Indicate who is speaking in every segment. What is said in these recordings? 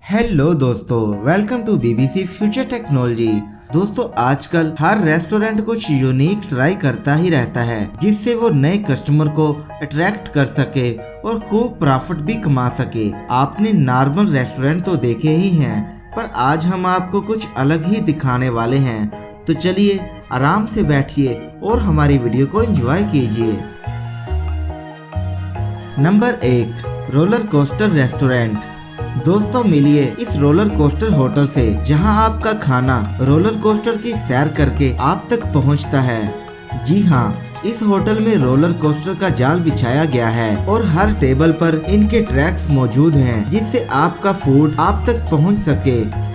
Speaker 1: Hello दोस्तों, welcome to BBC future technology. दोस्तों, आजकल हर रेस्टोरेंट कुछ यूनिक ट्राई करता ही रहता है जिससे वो नए कस्टमर को अट्रैक्ट कर सके और खूब प्रॉफिट भी कमा सके। आपने नॉर्मल रेस्टोरेंट तो देखे ही हैं, पर आज हम आपको कुछ अलग ही दिखाने वाले हैं। तो चलिए आराम से बैठिए और हमारी वीडियो को एंजॉय कीजिए। Number 1, roller coaster restaurant. दोस्तों, मिलिए इस रोलर कोस्टर होटल से जहां आपका खाना रोलर कोस्टर की सैर करके आप तक पहुंचता है। जी हां, इस होटल में रोलर कोस्टर का जाल बिछाया गया है और हर टेबल पर इनके ट्रैक्स मौजूद हैं जिससे आपका फूड आप तक पहुंच सके।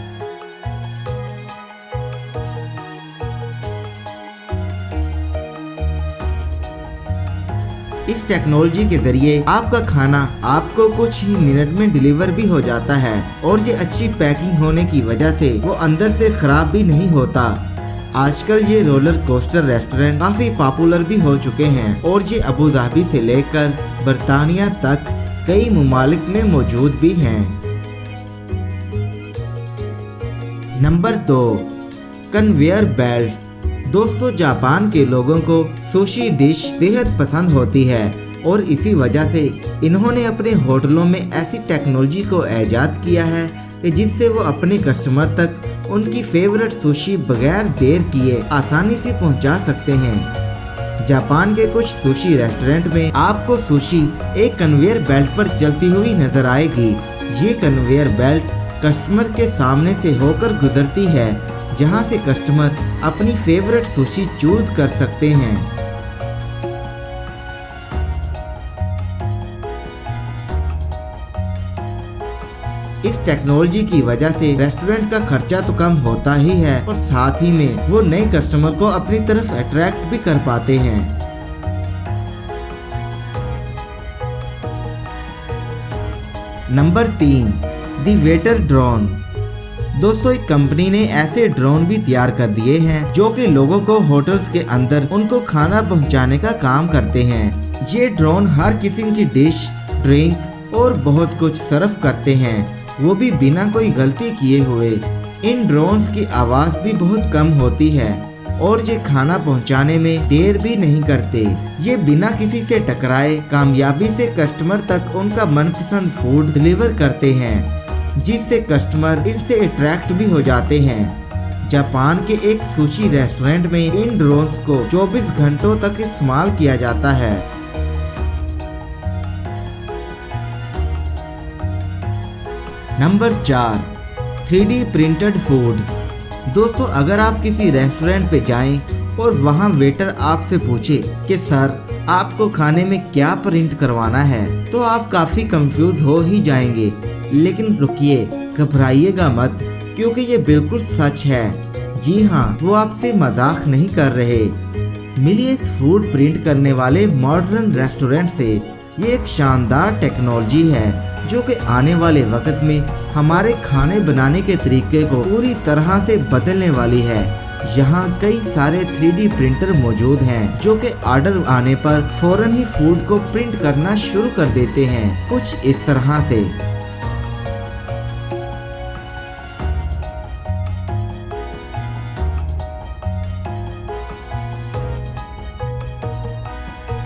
Speaker 1: इस टेक्नोलॉजी के जरिए आपका खाना आपको कुछ ही मिनट में डिलीवर भी हो जाता है और ये अच्छी पैकिंग होने की वजह से वो अंदर से खराब भी नहीं होता। आजकल ये रोलर कोस्टर रेस्टोरेंट काफी पॉपुलर भी हो चुके हैं और ये अबू धाबी से लेकर बर्तानिया तक कई ममालिक में मौजूद भी हैं। Number 2, conveyor belt. दोस्तों, जापान के लोगों को सुशी डिश बेहद पसंद होती है और इसी वजह से इन्होंने अपने होटलों में ऐसी टेक्नोलॉजी को ऐजाद किया है कि जिससे वो अपने कस्टमर तक उनकी फेवरेट सुशी बगैर देर किए आसानी से पहुंचा सकते हैं। जापान के कुछ सुशी रेस्टोरेंट में आपको सुशी एक कन्वेयर बेल्ट पर चलती हुई नजर आएगी। ये कन्वेयर बेल्ट कस्टमर के सामने से होकर गुजरती है जहां से कस्टमर अपनी फेवरेट सुशी चूज कर सकते हैं। इस टेक्नोलॉजी की वजह से रेस्टोरेंट का खर्चा तो कम होता ही है और साथ ही में वो नए कस्टमर को अपनी तरफ अट्रैक्ट भी कर पाते हैं। नंबर 3, दी वेटर ड्रोन। दोस्तों, एक कंपनी ने ऐसे ड्रोन भी तैयार कर दिए हैं जो कि लोगों को होटल्स के अंदर उनको खाना पहुंचाने का काम करते हैं। ये ड्रोन हर किस्म की डिश, ड्रिंक और बहुत कुछ सर्व करते हैं, वो भी बिना कोई गलती किए हुए। इन ड्रोन्स की आवाज भी बहुत कम होती है और ये खाना पहुंचाने में देर भी नहीं करते। ये बिना किसी से टकराए कामयाबी से कस्टमर तक उनका मनपसंद फूड डिलीवर करते हैं जिससे कस्टमर इनसे अट्रैक्ट भी हो जाते हैं। जापान के एक सुशी रेस्टोरेंट में इन ड्रोन्स को 24 घंटों तक इस्तेमाल किया जाता है। Number 4, 3D printed food. दोस्तों, अगर आप किसी रेस्टोरेंट पे जाएं और वहां वेटर आपसे पूछे कि सर आपको खाने में क्या प्रिंट करवाना है, तो आप काफी कंफ्यूज हो ही जाएंगे। लेकिन रुकिए, घबराइएगा मत, क्योंकि ये बिल्कुल सच है। जी हाँ, वो आपसे मजाक नहीं कर रहे। मिलिए इस फूड प्रिंट करने वाले मॉडर्न रेस्टोरेंट से। ये एक शानदार टेक्नोलॉजी है जो कि आने वाले वक्त में हमारे खाने बनाने के तरीके को पूरी तरह से बदलने वाली है। यहाँ कई सारे 3D प्रिंटर मौजूद हैं जो कि ऑर्डर आने पर फौरन ही फूड को प्रिंट करना शुरू कर देते हैं, कुछ इस तरह से।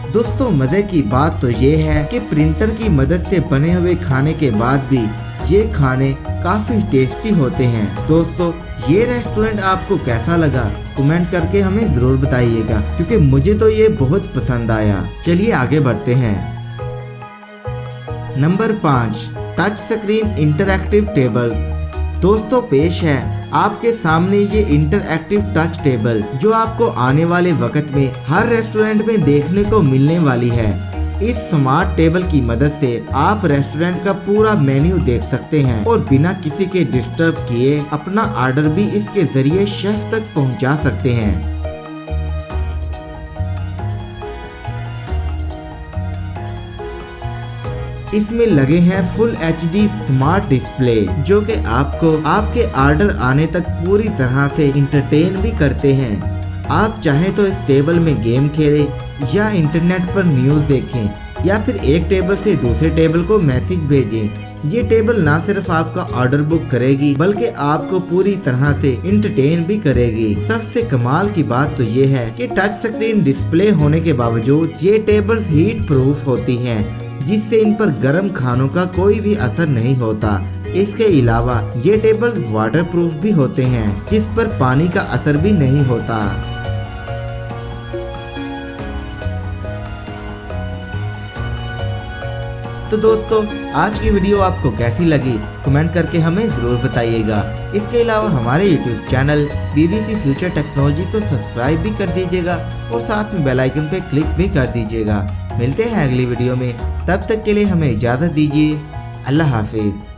Speaker 1: दोस्तों, मजे की बात तो ये है कि प्रिंटर की मदद से बने हुए खाने के बाद भी ये खाने काफी टेस्टी होते हैं। दोस्तों, ये रेस्टोरेंट आपको कैसा लगा कमेंट करके हमें जरूर बताइएगा, क्योंकि मुझे तो ये बहुत पसंद आया। चलिए आगे बढ़ते हैं। Number 5, touch screen interactive tables. दोस्तों, पेश है आपके सामने ये इंटरएक्टिव टच टेबल जो आपको आने वाले वक्त में हर रेस्टोरेंट में देखने को मिलने वाली है। इस स्मार्ट टेबल की मदद से आप रेस्टोरेंट का पूरा मेन्यू देख सकते हैं और बिना किसी के डिस्टर्ब किए अपना ऑर्डर भी इसके जरिए शेफ तक पहुंचा सकते हैं। इसमें लगे हैं फुल HD स्मार्ट डिस्प्ले जो कि आपको आपके ऑर्डर आने तक पूरी तरह से इंटरटेन भी करते हैं। आप चाहें तो इस टेबल में गेम खेलें या इंटरनेट पर न्यूज़ देखें या फिर एक टेबल से दूसरे टेबल को मैसेज भेजें। ये टेबल ना सिर्फ आपका ऑर्डर बुक करेगी बल्कि आपको पूरी तरह से इंटरटेन भी करेगी। सबसे कमाल की बात तो ये है कि टच स्क्रीन डिस्प्ले होने के बावजूद ये टेबल्स हीट प्रूफ होती हैं, जिससे इन पर गर्म खानों का कोई भी असर नहीं होता। इसके अलावा ये टेबल्स वाटर प्रूफ भी होते हैं, जिस पर पानी का असर भी नहीं होता। तो दोस्तों, आज की वीडियो आपको कैसी लगी कमेंट करके हमें ज़रूर बताइएगा। इसके अलावा हमारे YouTube channel BBC future technology को सब्सक्राइब भी कर दीजिएगा और साथ में बेल आइकन पे क्लिक भी कर दीजिएगा। मिलते हैं अगली वीडियो में, तब तक के लिए हमें इजाज़त दीजिए। अल्लाह हाफिज़।